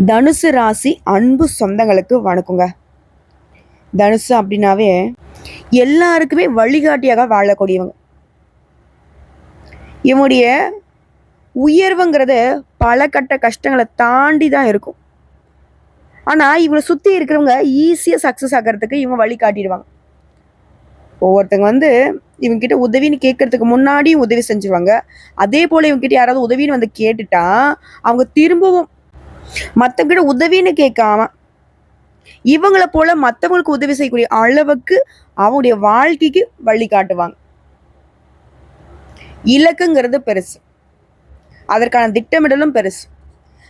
தனுசு ராசி அன்பு சொந்தங்களுக்கு வணக்கங்க. தனுசு அப்படின்னாவே எல்லாருக்குமே வழிகாட்டியாக வாழக்கூடியவங்க. இவனுடைய உயர்வுங்கிறது பல கட்ட கஷ்டங்களை தாண்டி தான் இருக்கும். ஆனால் இவங்களை சுற்றி இருக்கிறவங்க ஈஸியாக சக்ஸஸ் ஆகிறதுக்கு இவங்க வழி காட்டிடுவாங்க. ஒவ்வொருத்தங்க இவங்ககிட்ட உதவின்னு கேட்கறதுக்கு முன்னாடி உதவி செஞ்சுருவாங்க. அதே போல் இவங்ககிட்ட யாராவது உதவின்னு கேட்டுட்டா அவங்க திரும்பவும் மற்றவங்கிட்ட உதவின்னு கேட்காம இவங்களை போல மற்றவங்களுக்கு உதவி செய்யக்கூடிய அளவுக்கு அவங்களுடைய வாழ்க்கைக்கு வழி காட்டுவாங்க. இலக்குங்கிறது பெருசு, அதற்கான திட்டமிடலும் பெருசு,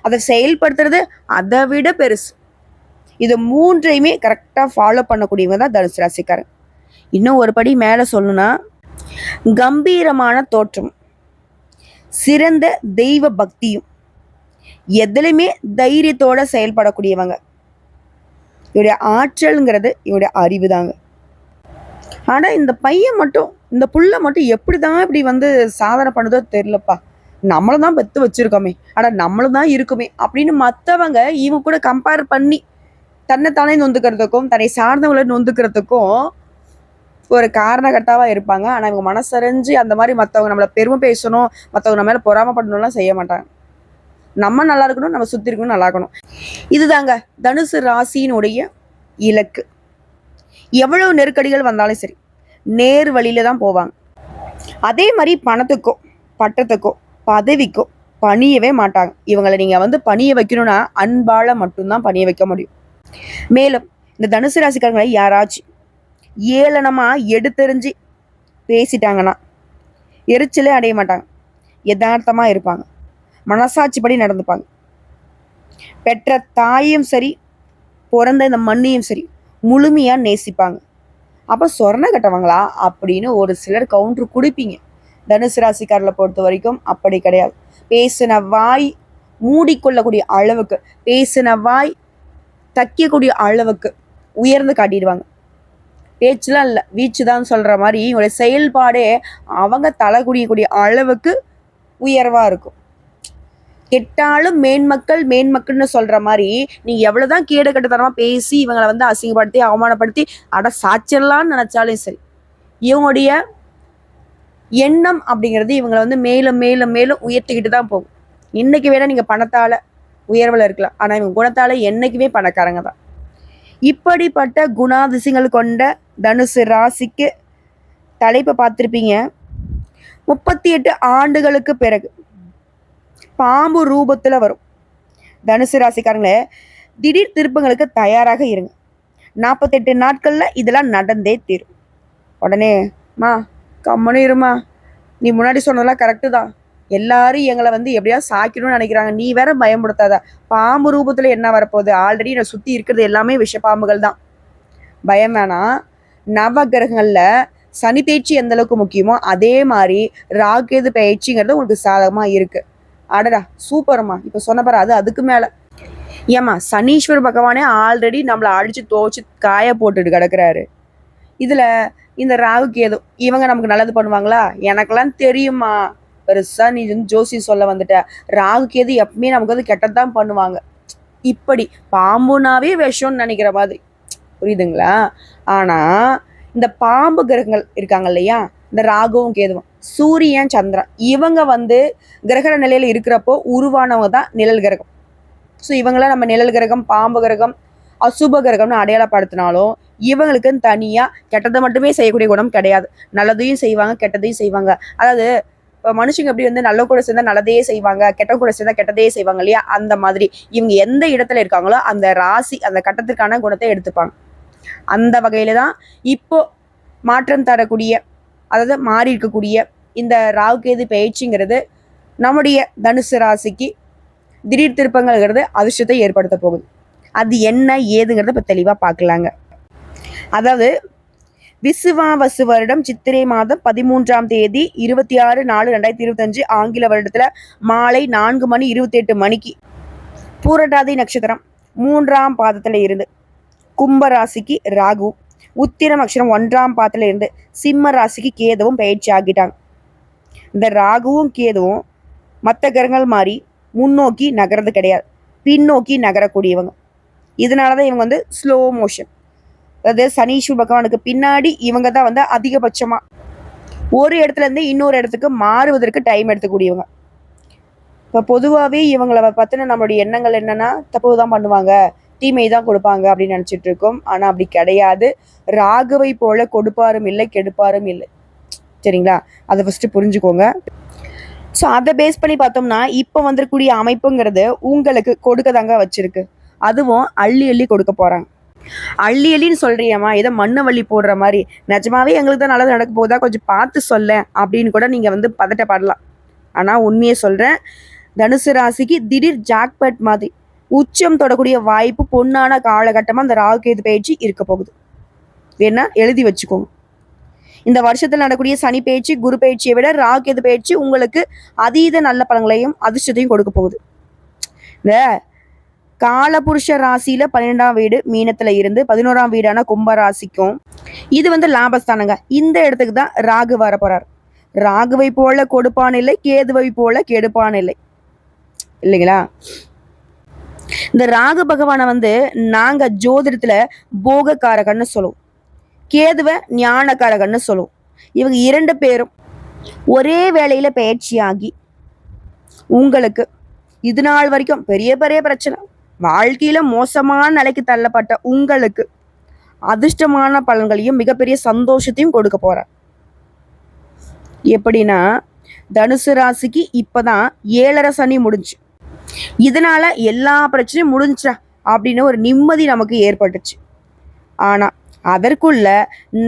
அதை செயல்படுத்துறது அதை விட பெருசு. இது மூன்றையுமே கரெக்டாக ஃபாலோ பண்ணக்கூடியவங்க தான் தனுசு ராசிக்காரன். இன்னும் ஒரு படி மேலே சொல்லணும்னா கம்பீரமான தோற்றம், சிறந்த தெய்வ பக்தியும், எதுலையுமே தைரியத்தோட செயல்படக்கூடியவங்க. இவருடைய ஆற்றல்ங்கிறது இவருடைய அறிவு தாங்க. ஆனால் இந்த பையன் மட்டும், இந்த புள்ள மட்டும் எப்படி தான் இப்படி சாதனை பண்ணுதோ தெரியலப்பா. நம்மளும் தான் பெற்று வச்சிருக்கோமே, ஆனால் நம்மளும் தான் இருக்குமே அப்படின்னு மற்றவங்க இவங்க கூட கம்பேர் பண்ணி தன்னைத்தானே நொந்துக்கிறதுக்கும் தன்னை சார்ந்தவங்களை நொந்துக்கிறதுக்கும் ஒரு காரணகர்த்தாவாக இருப்பாங்க. ஆனால் இவங்க மனசறிஞ்சு அந்த மாதிரி மற்றவங்க நம்மளை பெருமை பேசணும், மற்றவங்க நம்ம மேலே பொறாமப்படணும்லாம் செய்ய மாட்டாங்க. நம்ம நல்லா இருக்கணும், நம்ம சுற்றி இருக்கணும், நல்லா இருக்கணும். இதுதாங்க தனுசு ராசியினுடைய இலக்கு. எவ்வளவு நெருக்கடிகள் வந்தாலும் சரி நேர் வழியில தான் போவாங்க. அதே மாதிரி பணத்துக்கோ பட்டத்துக்கோ பதவிக்கோ பணியவே மாட்டாங்க. இவங்களை நீங்க பணிய வைக்கணும்னா அன்பால மட்டும்தான் பணிய வைக்க முடியும். மேலும் இந்த தனுசு ராசிக்காரங்களை யாராச்சும் ஏளனமா எடுத்தெறிஞ்சு பேசிட்டாங்கன்னா எரிச்சலே அடைய மாட்டாங்க. யதார்த்தமா இருப்பாங்க, மனசாட்சிப்படி நடந்துப்பாங்க. பெற்ற தாயும் சரி பிறந்த இந்த மண்ணையும் சரி முழுமையா நேசிப்பாங்க. அப்போ சொர்ண கட்டவங்களா அப்படின்னு ஒரு சிலர் கவுண்டர் கொடுப்பீங்க. தனுசு ராசிக்காரர்களை பொறுத்த வரைக்கும் அப்படி கிடையாது. பேசின வாய் மூடிக்கொள்ளக்கூடிய அளவுக்கு, பேசின வாய் தைக்கக்கூடிய அளவுக்கு உயர்ந்து காட்டிடுவாங்க. பேச்சுலாம் இல்லை, வீச்சு தான் சொல்ற மாதிரி இவங்களுடைய செயல்பாடே அவங்க தலை குடியக்கூடிய அளவுக்கு உயர்வா இருக்கும். கெட்டாலும் மேன்மக்கள் மேன்மக்கள்னு சொல்ற மாதிரி நீங்க எவ்வளவுதான் கேடு கட்டுத்தனமா பேசி இவங்களை அசிங்கப்படுத்தி அவமானப்படுத்தி சாச்சிடலான்னு நினைச்சாலும் சரி, இவங்களுடைய எண்ணம் அப்படிங்கிறது இவங்களை மேலும் மேலும் மேலும் உயர்த்திக்கிட்டு தான் போகும். இன்னைக்கு வேணா நீங்க பணத்தால உயர்வில் இருக்கலாம், ஆனா இவங்க குணத்தால என்னைக்குமே பணக்காரங்க தான். இப்படிப்பட்ட குணாதிசயங்கள் கொண்ட தனுசு ராசிக்கு தலைப்பை பார்த்துருப்பீங்க. 38 ஆண்டுகளுக்கு பிறகு பாம்பு ரூபத்துல வரும். தனுசு ராசிக்காரங்களே, திடீர் திருப்பங்களுக்கு தயாராக இருங்க. 48 நாட்கள்ல இதெல்லாம் நடந்தே தீரும். உடனே மா கம்மனு இருமா, நீ முன்னாடி சொன்னதெல்லாம் கரெக்டு தான், எல்லாரும் எங்களை எப்படியா சாக்கணும்னு நினைக்கிறாங்க, நீ வேற பயமுடுத்தாத. பாம்பு ரூபத்துல என்ன வரப்போகுது? ஆல்ரெடி நான் சுத்தி இருக்கிறது எல்லாமே விஷப்பாம்புகள் தான், பயம் வேணாம். நவ கிரகங்கள்ல சனி பயிற்சி எந்த அளவுக்கு முக்கியமோ அதே மாதிரி ராகேது பயிற்சிங்கிறது உங்களுக்கு சாதகமா இருக்கு. அடடா சூப்பர்மா, இப்ப சொன்ன பாரு, அதுக்கு மேல ஏமா சனீஸ்வர் பகவானே ஆல்ரெடி நம்மளை அடிச்சு துவச்சு காய போட்டுட்டு கிடக்குறாரு. இதுல இந்த ராகு கேது இவங்க நமக்கு நல்லது பண்ணுவாங்களா? எனக்கெல்லாம் தெரியுமா, பெருசா நீ ஜோசி சொல்ல வந்துட்ட. ராகு கேது எப்பவுமே நமக்கு கெட்டதான் பண்ணுவாங்க. இப்படி பாம்புனாவே விஷம்னு நினைக்கிற மாதிரி, புரியுதுங்களா? ஆனா இந்த பாம்பு கிரகங்கள் இருக்காங்க இல்லையா, இந்த ராகுவும் கேதுவும் சூரியன் சந்திரன் இவங்க கிரகண நிலையில இருக்கிறப்போ உருவானவங்க தான் நிழல் கிரகம். ஸோ இவங்கள நம்ம நிழல் கிரகம், பாம்பு கிரகம், அசுப கிரகம்னு அடையாளப்படுத்தினாலும் இவங்களுக்குன்னு தனியா கெட்டதை மட்டுமே செய்யக்கூடிய குணம் கிடையாது. நல்லதையும் செய்வாங்க, கெட்டதையும் செய்வாங்க. அதாவது இப்போ மனுஷங்க எப்படி நல்ல கூட சேர்ந்தா நல்லதையே செய்வாங்க, கெட்ட கூட சேர்ந்தா கெட்டதையே செய்வாங்க இல்லையா, அந்த மாதிரி இவங்க எந்த இடத்துல இருக்காங்களோ அந்த ராசி அந்த கட்டத்திற்கான குணத்தை எடுத்துப்பாங்க. அந்த வகையில தான் இப்போ மாற்றம் தரக்கூடிய, அதாவது மாறி இருக்கக்கூடிய இந்த ராகுகேது பயிற்சிங்கிறது நம்முடைய தனுசு ராசிக்கு திடீர் திருப்பங்கள்ங்கிறது அதிர்ஷ்டத்தை ஏற்படுத்த போகுது. அது என்ன ஏதுங்கிறத இப்போ தெளிவாக பார்க்கலாங்க. அதாவது விசுவாவசு வருடம் சித்திரை மாதம் 13ஆம் தேதி 26/4/2025 ஆங்கில வருடத்துல மாலை 4:28 பூரட்டாதி நட்சத்திரம் 3ஆம் பாதத்துல இருந்து கும்ப ராசிக்கு ராகு, உத்திரம் நட்சத்திரம் 1ஆம் பாதத்துல இருந்து சிம்ம ராசிக்கு கேதுவும் பயிற்சி ஆகிட்டாங்க. இந்த ராகுவும் கேதுவும் மற்ற கிரகங்கள் மாதிரி முன்னோக்கி நகர்றது கிடையாது, பின்னோக்கி நகரக்கூடியவங்க. இதனாலதான் இவங்க வந்து ஸ்லோ மோஷன், அதாவது சனீஸ்வர பகவானுக்கு பின்னாடி இவங்க தான் வந்து அதிகபட்சமா ஒரு இடத்துல இருந்து இன்னொரு இடத்துக்கு மாறுவதற்கு டைம் எடுத்துக்கூடியவங்க. இப்போ பொதுவாகவே இவங்களை பற்றின நம்மளுடைய எண்ணங்கள் என்னன்னா, தப்பு தான் பண்ணுவாங்க, தீமை தான் கொடுப்பாங்க அப்படின்னு நினச்சிட்டு இருக்கோம். ஆனால் அப்படி கிடையாது. ராகுவை போல கொடுப்பாரும் இல்லை, கெடுப்பாரும் இல்லை. சரிங்களா? அதை ஃபஸ்ட்டு புரிஞ்சுக்கோங்க. ஸோ அதை பேஸ் பண்ணி பார்த்தோம்னா இப்போ வந்துருக்கூடிய அமைப்புங்கிறது உங்களுக்கு கொடுக்க தாங்க வச்சிருக்கு. அதுவும் அள்ளி அள்ளி கொடுக்க போகிறாங்க. அள்ளி அள்ளின்னு சொல்றியம்மா, ஏதோ மண்ணை வள்ளி போடுற மாதிரி, நிஜமாவே எங்களுக்கு தான் நல்லது நடக்க போதா, கொஞ்சம் பார்த்து சொல்ல அப்படின்னு கூட நீங்கள் வந்து பதட்டப்படலாம். ஆனால் உண்மையை சொல்கிறேன், தனுசு ராசிக்கு திடீர் ஜாக்பட் மாதிரி உச்சம் தொடக்கூடிய வாய்ப்பு பொன்னான காலகட்டமாக அந்த ராகுகேது பயிற்சி இருக்க போகுது. வேணா எழுதி வச்சுக்கோங்க. இந்த வருஷத்தில் நடக்கூடிய சனி பயிற்சி, குரு பயிற்சியை விட ராகுகேது பயிற்சி உங்களுக்கு அதீத நல்ல பலன்களையும் அதிர்ஷ்டத்தையும் கொடுக்க போகுது. இந்த காலபுருஷ ராசியில 12ஆம் வீடு மீனத்துல இருந்து 11ஆம் வீடான கும்ப ராசிக்கும் இது வந்து லாபஸ்தானங்க. இந்த இடத்துக்கு தான் ராகு வர போறார். ராகுவை போல கொடுப்பான் இல்லை, கேதுவை போல கெடுப்பான் இல்லை, இல்லைங்களா? இந்த ராகு பகவானை வந்து நாங்க ஜோதிடத்துல போகக்காரகன்னு சொல்லுவோம், கேதுவை ஞானக்காரகன்னு சொல்லுவோம். இவங்க 2 பேரும் ஒரே வேளையில பயிற்சியாகி உங்களுக்கு இது நாள் வரைக்கும் பெரிய பெரிய பிரச்சனை, வாழ்க்கையில மோசமான நிலைக்கு தள்ளப்பட்ட உங்களுக்கு அதிர்ஷ்டமான பலன்களையும் மிகப்பெரிய சந்தோஷத்தையும் கொடுக்க போறார். எப்படின்னா, தனுசு ராசிக்கு இப்பதான் 7.5 சனி முடிஞ்சு, இதனால எல்லா பிரச்சனையும் முடிஞ்சா அப்படின்னு ஒரு நிம்மதி நமக்கு ஏற்பட்டுச்சு. ஆனா அதற்குள்ள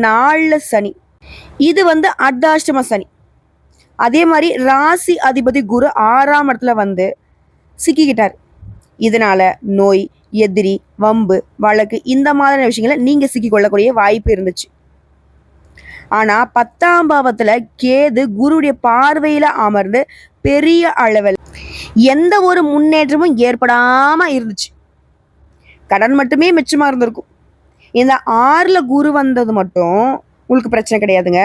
4 சனி, இது வந்து அர்த்தாஷ்டம சனி. அதே மாதிரி ராசி அதிபதி குரு 6ஆம் இடத்துல வந்து சிக்கிக்கிட்டார். இதனால நோய், எதிரி, வம்பு, வழக்கு இந்த மாதிரியான விஷயங்களை நீங்க சிக்கிக்கொள்ளக்கூடிய வாய்ப்பு இருந்துச்சு. ஆனா 10ஆம் பாவத்துல கேது குருடைய பார்வையில அமர்ந்து பெரிய அளவில் எந்த ஒரு முன்னேற்றமும் ஏற்படாம இருந்துச்சு. கடன் மட்டுமே மிச்சமா இருந்திருக்கும். இந்த 6ல குரு வந்தது மட்டும் உங்களுக்கு பிரச்சனை கிடையாதுங்க.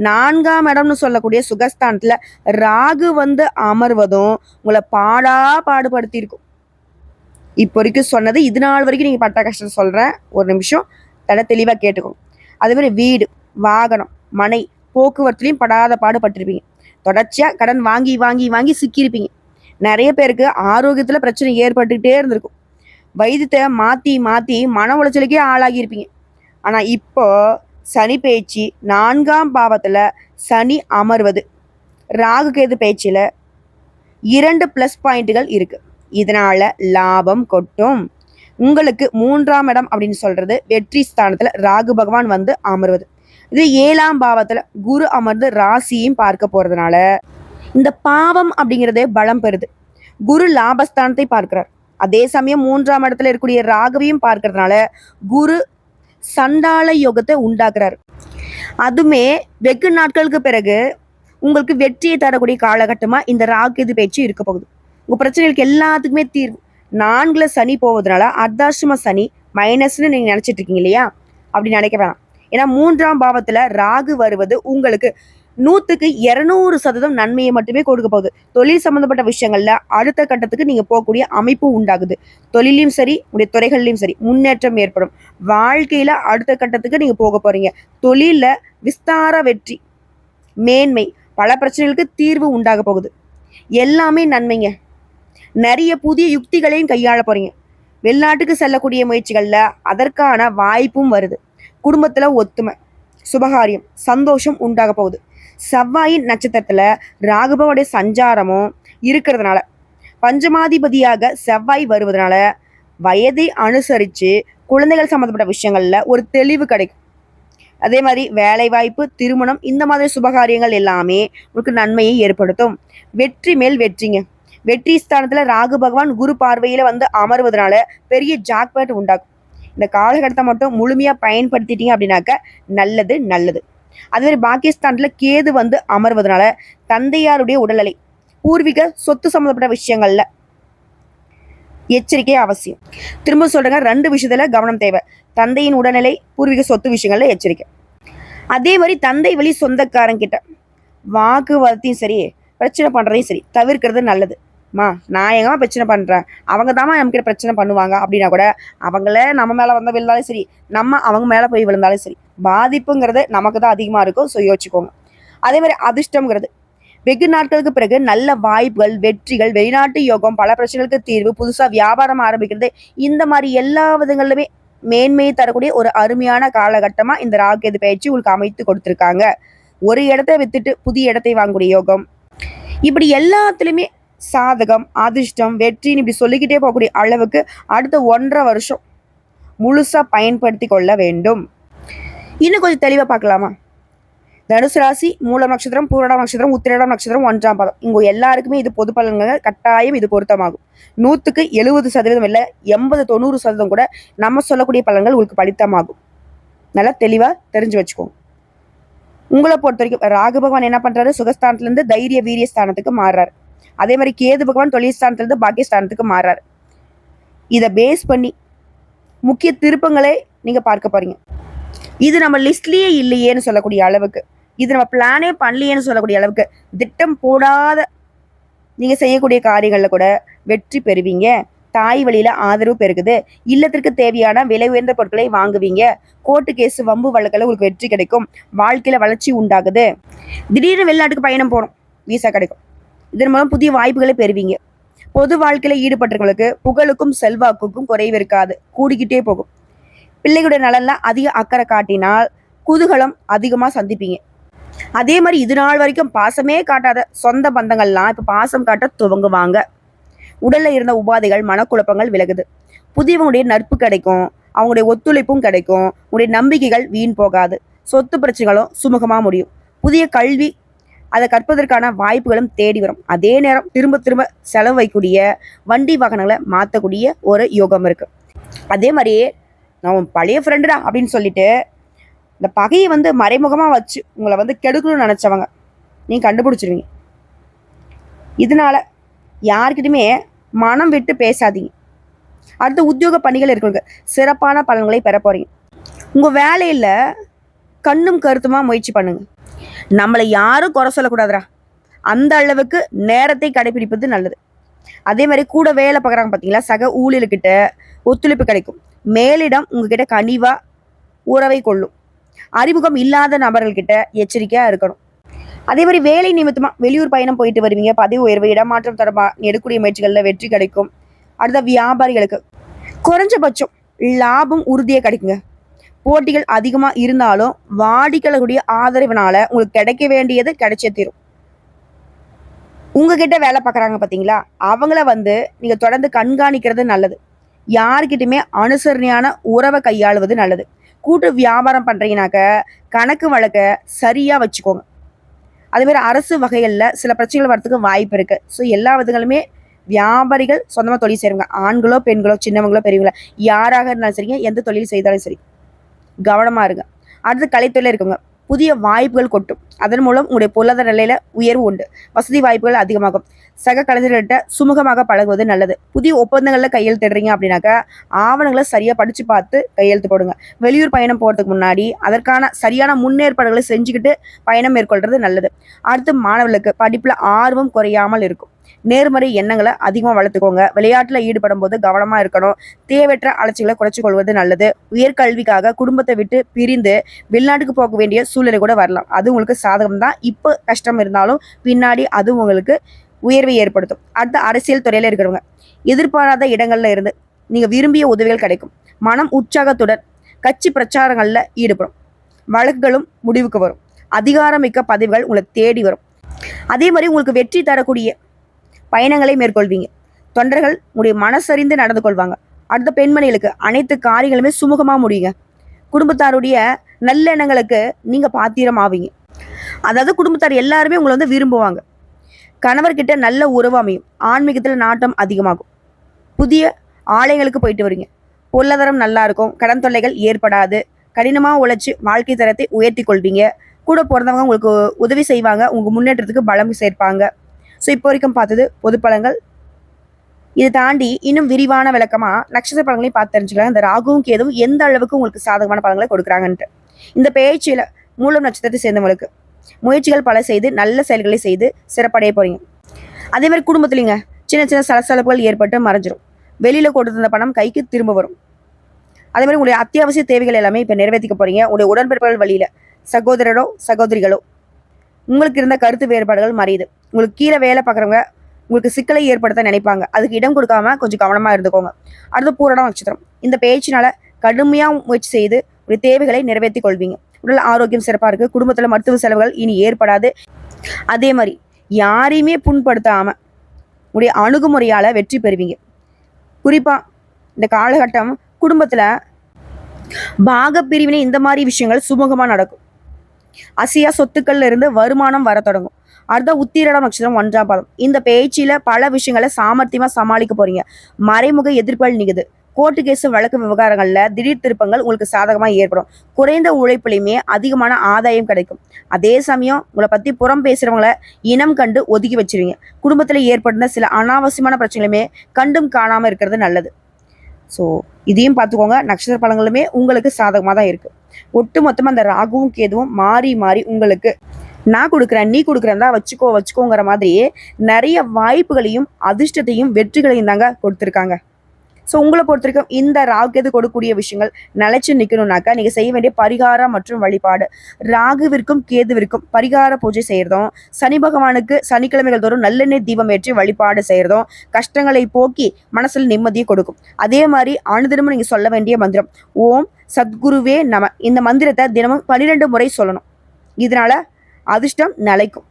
4ஆம் இடம்னு சொல்லக்கூடிய சுகஸ்தானத்துல ராகு வந்து அமர்வதும் உங்களை பாடுபடுத்தி இருக்கும். இப்போ வரைக்கும் சொன்னது, இது நாள் வரைக்கும் நீங்கள் பட்ட கஷ்டத்தை சொல்கிறேன், ஒரு நிமிஷம் தட தெளிவாக கேட்டுக்கோங்க. அதே மாதிரி வீடு, வாகனம், மனை, போக்குவரத்துலையும் படாத பாடுபட்டிருப்பீங்க. தொடர்ச்சியாக கடன் வாங்கி வாங்கி வாங்கி சிக்கியிருப்பீங்க. நிறைய பேருக்கு ஆரோக்கியத்தில் பிரச்சனை ஏற்பட்டுக்கிட்டே இருந்திருக்கும். வைத்தியத்தை மாற்றி மாற்றி மன உளைச்சலுக்கே ஆளாகியிருப்பீங்க. ஆனால் இப்போ சனி பயிற்சி 4ஆம் பாவத்தில் சனி அமர்வது, ராகு கேது பயிற்சியில் 2 ப்ளஸ் பாயிண்ட்டுகள் இருக்குது. இதனால லாபம் கொட்டும். உங்களுக்கு 3ஆம் இடம் அப்படின்னு சொல்றது வெற்றி ஸ்தானத்துல ராகு பகவான் வந்து அமர்வது. இது 7ஆம் பாவத்துல குரு அமர்ந்து ராசியையும் பார்க்க போறதுனால இந்த பாவம் அப்படிங்கிறதே பலம் பெறுது. குரு லாபஸ்தானத்தை பார்க்கிறார். அதே சமயம் 3ஆம் இடத்துல இருக்கக்கூடிய ராகுவையும் பார்க்கறதுனால குரு சண்டால யோகத்தை உண்டாக்குறாரு. அதுமே வெகு நாட்களுக்கு பிறகு உங்களுக்கு வெற்றியை தரக்கூடிய காலகட்டமா இந்த ராகு பயிற்சி இருக்க போகுது. உங்கள் பிரச்சனைகளுக்கு எல்லாத்துக்குமே தீர்வு. 4ல் சனி போவதனால அர்த்தாஷ்டம சனி மைனஸ்ன்னு நீங்கள் நினச்சிட்டு இருக்கீங்க இல்லையா? அப்படி நினைக்க வேணாம். ஏன்னா 3ஆம் பாவத்தில் ராகு வருவது உங்களுக்கு 100க்கு 200% நன்மையை மட்டுமே கொடுக்க போகுது. தொழில் சம்மந்தப்பட்ட விஷயங்கள்ல அடுத்த கட்டத்துக்கு நீங்கள் போகக்கூடிய அமைப்பு உண்டாகுது. தொழிலையும் சரி, உங்களுடைய துறைகள்லையும் சரி முன்னேற்றம் ஏற்படும். வாழ்க்கையில் அடுத்த கட்டத்துக்கு நீங்கள் போக போகிறீங்க. தொழிலில் விஸ்தார வெற்றி, மேன்மை, பல பிரச்சனைகளுக்கு தீர்வு உண்டாக போகுது. எல்லாமே நன்மைங்க. நிறைய புதிய யுக்திகளையும் கையாள போறீங்க. வெளிநாட்டுக்கு செல்லக்கூடிய முயற்சிகள்ல அதற்கான வாய்ப்பும் வருது. குடும்பத்துல ஒத்துமை, சுபகாரியம், சந்தோஷம் உண்டாக போகுது. செவ்வாயின் நட்சத்திரத்துல ராகுபவனுடைய சஞ்சாரமும் இருக்கிறதுனால, பஞ்சமாதிபதியாக செவ்வாய் வருவதனால வயதை அனுசரித்து குழந்தைகள் சம்மந்தப்பட்ட விஷயங்கள்ல ஒரு தெளிவு கிடைக்கும். அதே மாதிரி வேலை வாய்ப்பு, திருமணம், இந்த மாதிரி சுபகாரியங்கள் எல்லாமே உங்களுக்கு நன்மையை ஏற்படுத்தும். வெற்றி மேல் வெற்றிங்க. வெற்றி ஸ்தானத்துல ராகு பகவான் குரு பார்வையில வந்து அமர்வதனால பெரிய ஜாக்பாட் உண்டாகும். இந்த காலகட்டத்தை மட்டும் முழுமையா பயன்படுத்திட்டீங்க அப்படின்னாக்க நல்லது நல்லது. அதே மாதிரி பாகிஸ்தான்ல கேது வந்து அமர்வதனால தந்தையாருடைய உடல்நிலை, பூர்வீக சொத்து சம்மந்தப்பட்ட விஷயங்கள்ல எச்சரிக்கை அவசியம். திரும்ப சொல்றேங்க, 2 விஷயத்துல கவனம் தேவை. தந்தையின் உடல்நிலை, பூர்வீக சொத்து விஷயங்கள்ல எச்சரிக்கை. அதே மாதிரி தந்தை வழி சொந்தக்காரங்கிட்ட வாக்குவாதத்தையும் சரி, பிரச்சனை பண்றதையும் சரி தவிர்க்கிறது நல்லது. நான் எங்கம்மா பிரச்சனை பண்ணுறேன், அவங்க தாம்மா நம்மக்கிட்ட பிரச்சனை பண்ணுவாங்க அப்படின்னா கூட அவங்கள நம்ம மேலே வந்து விழுந்தாலும் சரி, நம்ம அவங்க மேலே போய் விழுந்தாலும் சரி, பாதிப்புங்கிறது நமக்கு தான் அதிகமாக இருக்கும். ஸோ யோசிச்சுக்கோங்க. அதே மாதிரி அதிர்ஷ்டம்ங்கிறது வெகு நாட்களுக்கு பிறகு நல்ல வாய்ப்புகள், வெற்றிகள், வெளிநாட்டு யோகம், பல பிரச்சனைகளுக்கு தீர்வு, புதுசாக வியாபாரம் ஆரம்பிக்கிறது, இந்த மாதிரி எல்லா விதங்களிலுமே மேன்மையை தரக்கூடிய ஒரு அருமையான காலகட்டமாக இந்த ராகு பயிற்சி உங்களுக்கு அமைத்து கொடுத்துருக்காங்க. ஒரு இடத்தை வித்துட்டு புதிய இடத்தை வாங்கக்கூடிய யோகம், இப்படி எல்லாத்துலேயுமே சாதகம், அதிர்ஷ்டம், வெற்றின்னு இப்படி சொல்லிக்கிட்டே போகக்கூடிய அளவுக்கு அடுத்த 1.5 வருஷம் முழுசா பயன்படுத்தி கொள்ள வேண்டும். இன்னும் கொஞ்சம் தெளிவாக பார்க்கலாமா? தனுசு ராசி, மூலம் நட்சத்திரம், பூரடம் நட்சத்திரம், உத்திரடம் நட்சத்திரம், 1ஆம் பாதம், இங்க எல்லாருக்குமே இது பொது பலன்கள் கட்டாயம் இது பொருத்தமாகும். 100க்கு 70% இல்லை, 80-90% கூட நம்ம சொல்லக்கூடிய பலன்கள் உங்களுக்கு பலித்தமாகும். நல்லா தெளிவா தெரிஞ்சு வச்சுக்கோங்க. உங்களை பொறுத்த வரைக்கும் ராகு பகவான் என்ன பண்றாரு? சுகஸ்தானத்திலிருந்து தைரிய வீரிய ஸ்தானத்துக்கு மாறுறாரு. அதே மாதிரி கேது பகவான் தொழில் ஸ்தானத்திலிருந்து பாக்கியஸ்தானத்துக்கு மாறுறாரு. இதை பேஸ் பண்ணி முக்கிய திருப்பங்களை நீங்க பார்க்க போறீங்க. இது நம்ம லிஸ்ட்லயே இல்லையேன்னு சொல்லக்கூடிய அளவுக்கு, இது நம்ம பிளானே பண்ணலையேன்னு சொல்லக்கூடிய அளவுக்கு, திட்டம் போடாத நீங்க செய்யக்கூடிய காரியங்கள்ல கூட வெற்றி பெறுவீங்க. தாய் வழியில ஆதரவு பெருகுது. இல்லத்திற்கு தேவையான விலை உயர்ந்த பொருட்களை வாங்குவீங்க. கோர்ட்டு கேஸ், வம்பு வழக்கில் உங்களுக்கு வெற்றி கிடைக்கும். வாழ்க்கையில வளர்ச்சி உண்டாகுது. திடீர்னு வெளிநாட்டுக்கு பயணம் போகணும், வீசா கிடைக்கும். இதன் மூலம் புதிய வாய்ப்புகளை பெறுவீங்க. பொது வாழ்க்கையில ஈடுபட்டவங்களுக்கு புகழுக்கும் செல்வாக்குக்கும் குறைவு இருக்காது, கூடிக்கிட்டே போகும். பிள்ளைகளுடைய நலன்ல அதிக அக்கறை காட்டினால் குதூகலம் அதிகமா சந்திப்பீங்க. அதே மாதிரி இது நாள் வரைக்கும் பாசமே காட்டாத சொந்த பந்தங்கள்லாம் இப்ப பாசம் காட்ட துவங்குவாங்க. உடல்ல இருந்த உபாதைகள், மனக்குழப்பங்கள் விலகுது. புதியவங்களுடைய நட்பு கிடைக்கும், அவங்களுடைய ஒத்துழைப்பும் கிடைக்கும். உங்களுடைய நம்பிக்கைகள் வீண் போகாது. சொத்து பிரச்சனைகளும் சுமூகமா முடியும். புதிய கல்வி அதை கற்பதற்கான வாய்ப்புகளும் தேடி வரும். அதே நேரம் திரும்ப திரும்ப செலவு வைக்கக்கூடிய வண்டி வாகனங்களை மாற்றக்கூடிய ஒரு யோகம் இருக்கு. அதே மாதிரியே நான் பழைய ஃப்ரெண்டுடா அப்படின்னு சொல்லிட்டு இந்த பகையை வந்து மறைமுகமா வச்சு உங்களை வந்து கெடுக்கணும்னு நினைச்சவங்க நீங்க கண்டுபிடிச்சிருவீங்க. இதனால யார்கிட்டயுமே மனம் விட்டு பேசாதீங்க. அடுத்த உத்தியோக பணிகள் இருக்கிறவங்க சிறப்பான பலன்களை பெற போறீங்க. உங்க வேலையில கண்ணும் கருத்துமா முயற்சி பண்ணுங்க. நம்மளை யாரும் குறை சொல்லக்கூடாதுரா, அந்த அளவுக்கு நேரத்தை கடைபிடிப்பது நல்லது. அதே மாதிரி கூட வேலை பார்க்குறாங்க பார்த்தீங்களா, சக ஊழியர்கிட்ட ஒத்துழைப்பு கிடைக்கும். மேலிடம் உங்ககிட்ட கனிவா உறவை கொள்ளும். அறிமுகம் இல்லாத நபர்கள்கிட்ட எச்சரிக்கையா இருக்கணும். அதே மாதிரி வேலை நிமித்தமா வெளியூர் பயணம் போயிட்டு வருவீங்க. பதவி உயர்வு, இடமாற்றம் தொடர்பாக எடுக்கக்கூடிய முயற்சிகள்ல வெற்றி கிடைக்கும். அடுத்த வியாபாரிகளுக்கு குறைஞ்சபட்சம் லாபம் உறுதியாக கிடைக்குங்க. போட்டிகள் அதிகமா இருந்தாலும் வாடிக்கையாளர்களுடைய ஆதரவினால உங்களுக்கு கிடைக்க வேண்டியது கிடைச்சே தீரும். உங்ககிட்ட வேலை பார்க்குறாங்க பார்த்தீங்களா, அவங்கள வந்து நீங்க தொடர்ந்து கண்காணிக்கிறது நல்லது. யாருக்கிட்டுமே அனுசரணையான உறவை கையாளுவது நல்லது. கூட்டு வியாபாரம் பண்றீங்கனாக்க கணக்கு வழக்க சரியா வச்சுக்கோங்க. அதே மாதிரி அரசு வகைகள்ல சில பிரச்சனைகள் வரதுக்கு வாய்ப்பு இருக்கு. ஸோ எல்லா விதங்களுமே வியாபாரிகள் சொந்தமாக தொழில் செய்வாங்க. ஆண்களோ பெண்களோ சின்னவங்களோ பெரியவங்களோ யாராக இருந்தாலும் சரிங்க, எந்த தொழில் செய்தாலும் சரி கவனமா இருங்க. அடுத்து கலைத்துறையில் இருக்குங்க, புதிய வாய்ப்புகள் கொட்டும். அதன் மூலம் உங்களுடைய பொருளாதார நிலையில உயர்வு உண்டு. வசதி வாய்ப்புகள் அதிகமாகும். சக கலைஞர்கள்ட்ட சுமூகமாக பழகுவது நல்லது. புதிய ஒப்பந்தங்கள்ல கையெழுத்திடுறீங்க அப்படின்னாக்கா ஆவணங்களை சரியா படிச்சு பார்த்து கையெழுத்து போடுங்க. வெளியூர் பயணம் போறதுக்கு முன்னாடி அதற்கான சரியான முன்னேற்பாடுகளை செஞ்சுக்கிட்டு பயணம் மேற்கொள்றது நல்லது. அடுத்து மாணவர்களுக்கு படிப்புல ஆர்வம் குறையாமல் இருக்கும். நேர்மறை எண்ணங்களை அதிகமாக வளர்த்துக்கோங்க. விளையாட்டுல ஈடுபடும் போது கவனமா இருக்கணும். தேவையற்ற அலட்சிகளை குறைச்சு கொள்வது நல்லது. உயர்கல்விக்காக குடும்பத்தை விட்டு பிரிந்து வெளிநாட்டுக்கு போக வேண்டிய சூழ்நிலை கூட வரலாம். அது உங்களுக்கு சாதகம் தான். இப்போ கஷ்டம் இருந்தாலும் பின்னாடி அது உங்களுக்கு உயர்வை ஏற்படுத்தும். அடுத்த அரசியல் துறையில இருக்கிறவங்க எதிர்பாராத இடங்கள்ல இருந்து நீங்க விரும்பிய உதவிகள் கிடைக்கும். மனம் உற்சாகத்துடன் கட்சி பிரச்சாரங்கள்ல ஈடுபடும். வழக்குகளும் முடிவுக்கு வரும். அதிகாரமிக்க பதவிகள் உங்களை தேடி வரும். அதே மாதிரி உங்களுக்கு வெற்றி தரக்கூடிய பயணங்களை மேற்கொள்வீங்க. தொண்டர்கள் உங்களுடைய மனசறிந்து நடந்து கொள்வாங்க. அடுத்த பெண்மணிகளுக்கு அனைத்து காரியங்களுமே சுமூகமா முடியுங்க. குடும்பத்தாருடைய நல்லெண்ணங்களுக்கு நீங்க பாத்திரம் ஆவீங்க. அதாவது குடும்பத்தார் எல்லாருமே உங்களை வந்து விரும்புவாங்க. கணவர்கிட்ட நல்ல உறவு அமையும். ஆன்மீகத்தில் நாட்டம் அதிகமாகும். புதிய ஆலயங்களுக்கு போயிட்டு வருவீங்க. பொருளாதாரம் நல்லா இருக்கும். கடன் தொல்லைகள் ஏற்படாது. கடினமாக உழைச்சி வாழ்க்கை தரத்தை உயர்த்தி கொள்வீங்க. கூட பிறந்தவங்க உங்களுக்கு உதவி செய்வாங்க. உங்க முன்னேற்றத்துக்கு பலம் சேர்ப்பாங்க. ஸோ இப்போ வரைக்கும் பார்த்தது பொது பலன்கள். இதை தாண்டி இன்னும் விரிவான விளக்கமா நட்சத்திர பலன்களையும் பார்த்து தெரிஞ்சுக்கலாம். இந்த ராகுவும் கேதுவும் எந்த அளவுக்கு உங்களுக்கு சாதகமான பலன்களை கொடுக்குறாங்கன்ட்டு. இந்த பேச்சில் மூலம் நட்சத்திரத்தை சேர்ந்தவங்களுக்கு முயற்சிகள் பல செய்து நல்ல செயல்களை செய்து சிறப்படைய போறீங்க. அதே மாதிரி குடும்பத்துலங்க சின்ன சின்ன சலசலப்புகள் ஏற்பட்டு மறைஞ்சிரும். வெளியில் கொடுத்திருந்த பணம் கைக்கு திரும்ப வரும். அதே மாதிரி உங்களுடைய அத்தியாவசிய தேவைகள் எல்லாமே இப்போ நிறைவேற்றிக்க போகிறீங்க. உங்களுடைய உடன்பிறப்புகள் வழியில் சகோதரரோ சகோதரிகளோ உங்களுக்கு இருந்த கருத்து வேறுபாடுகள் மறையுது. உங்களுக்கு கீழே வேலை பார்க்குறவங்க உங்களுக்கு சிக்கலை ஏற்படுத்த நினைப்பாங்க. அதுக்கு இடம் கொடுக்காம கொஞ்சம் கவனமாக இருந்துக்கோங்க. அடுத்து பூரண நட்சத்திரம். இந்த பேச்சினால கடுமையாக முயற்சி செய்து ஒரு தேவைகளை நிறைவேற்றி கொள்வீங்க. உடல் ஆரோக்கியம் சிறப்பாக இருக்குது. குடும்பத்தில் மருத்துவ செலவுகள் இனி ஏற்படாது. அதே மாதிரி யாரையுமே புண்படுத்தாமல் உடைய அணுகுமுறையால் வெற்றி பெறுவீங்க. குறிப்பாக இந்த காலகட்டம் குடும்பத்தில் பாக பிரிவினை இந்த மாதிரி விஷயங்கள் சுமூகமாக நடக்கும். அசியா சொத்துக்கள்ல இருந்து வருமானம் வர தொடங்கும். அடுத்த உத்திரடம் நட்சத்திரம் 1ஆம் பாதம். இந்த பேச்சில பல விஷயங்களை சாமர்த்தியமா சமாளிக்க போறீங்க. மறைமுக எதிர்ப்புகள் நிகுது. கோர்ட்டு கேஸ் வழக்கு விவகாரங்கள்ல திடீர் திருப்பங்கள் உங்களுக்கு சாதகமா ஏற்படும். குறைந்த உழைப்புலையுமே அதிகமான ஆதாயம் கிடைக்கும். அதே சமயம் உங்களை பத்தி புறம் பேசுறவங்களை இனம் கண்டு ஒதுக்கி வச்சிருவீங்க. குடும்பத்துல ஏற்படுத்த சில அனாவசியமான பிரச்சனைகளுமே கண்டும் காணாம இருக்கிறது நல்லது. ஸோ இதையும் பார்த்துக்கோங்க. நட்சத்திர பலன்களுமே உங்களுக்கு சாதகமாக தான் இருக்குது. ஒட்டு மொத்தமாக அந்த ராகுவும் கேதுவும் மாறி மாறி உங்களுக்கு நான் கொடுக்குறேன் நீ கொடுக்குறேன் தான் வச்சுக்கோங்கிற மாதிரி நிறைய வாய்ப்புகளையும் அதிர்ஷ்டத்தையும் வெற்றிகளையும் தாங்க கொடுத்துருக்காங்க. ஸோ உங்களை பொறுத்த வரைக்கும் இந்த ராகு கேது கொடுக்கக்கூடிய விஷயங்கள் நிலைச்சு நிற்கணும்னாக்கா நீங்கள் செய்ய வேண்டிய பரிகாரம் மற்றும் வழிபாடு, ராகுவிற்கும் கேதுவிற்கும் பரிகார பூஜை செய்கிறதும், சனி பகவானுக்கு சனிக்கிழமைகள் தோறும் நல்லெண்ணெய் தீபம் ஏற்றி வழிபாடு செய்கிறதும் கஷ்டங்களை போக்கி மனசில் நிம்மதியை கொடுக்கும். அதே மாதிரி அனுதினமும் நீங்கள் சொல்ல வேண்டிய மந்திரம் ஓம் சத்குருவே நம. இந்த மந்திரத்தை தினமும் 12 முறை சொல்லணும். இதனால அதிர்ஷ்டம் நிலைக்கும்.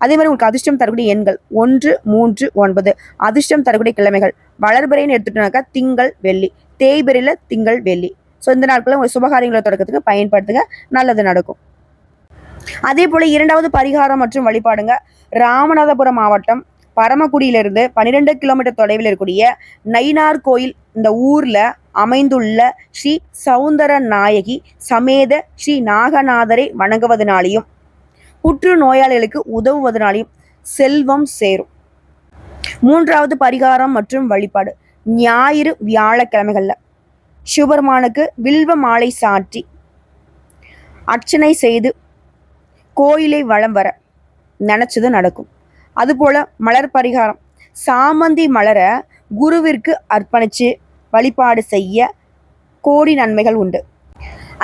அதே மாதிரி உங்களுக்கு அதிர்ஷ்டம் தரக்கூடிய எண்கள் 1, 3, 9. அதிர்ஷ்டம் தரக்கூடிய கிழமைகள் வளர்பிறைன்னு எடுத்துட்டோம்னாக்கா திங்கள் வெள்ளி, தேய்பிறையில் திங்கள் வெள்ளி. ஸோ இந்த நாட்களில் உங்கள் சுபகாரியங்களை தொடக்கத்துக்கு பயன்படுத்துங்க, நல்லது நடக்கும். அதே போல் 2வது பரிகாரம் மற்றும் வழிபாடுங்க. ராமநாதபுரம் மாவட்டம் பரமக்குடியிலிருந்து 12 கிலோமீட்டர் தொலைவில் இருக்கக்கூடிய நயினார் கோயில் இந்த ஊரில் அமைந்துள்ள ஸ்ரீ சௌந்தர நாயகி சமேத ஸ்ரீ நாகநாதரை வணங்குவதனாலையும் புற்று நோயாளிகளுக்கு உதவுவதனாலையும் செல்வம் சேரும். 3வது பரிகாரம் மற்றும் வழிபாடு. ஞாயிறு வியாழக்கிழமைகள்ல சிவபெருமானுக்கு வில்வ மாலை சாற்றி அர்ச்சனை செய்து கோயிலை வலம் வர நினைச்சது நடக்கும். அதுபோல மலர் பரிகாரம். சாமந்தி மலரை குருவிற்கு அர்ப்பணிச்சு வழிபாடு செய்ய கோடி நன்மைகள் உண்டு.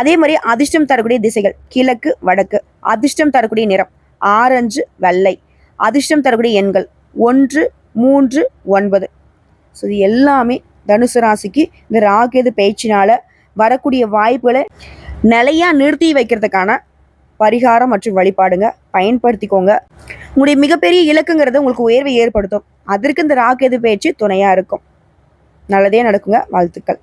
அதே மாதிரி அதிர்ஷ்டம் தரக்கூடிய திசைகள் கிழக்கு வடக்கு. அதிர்ஷ்டம் தரக்கூடிய நிறம் ஆரஞ்சு வெள்ளை. அதிர்ஷ்டம் தரக்கூடிய எண்கள் 1, 3, 9. ஸோ இது எல்லாமே தனுசு ராசிக்கு இந்த ராகேது பேச்சினால வரக்கூடிய வாய்ப்புகளை நிலையா நிறுத்தி வைக்கிறதுக்கான பரிகாரம் மற்றும் வழிபாடுங்க. பயன்படுத்திக்கோங்க. உங்களுடைய மிகப்பெரிய இலக்குங்கிறது உங்களுக்கு உயர்வை ஏற்படுத்தும். அதற்கு இந்த ராகேது பேச்சு துணையா இருக்கும். நல்லதே நடக்குங்க. வாழ்த்துக்கள்.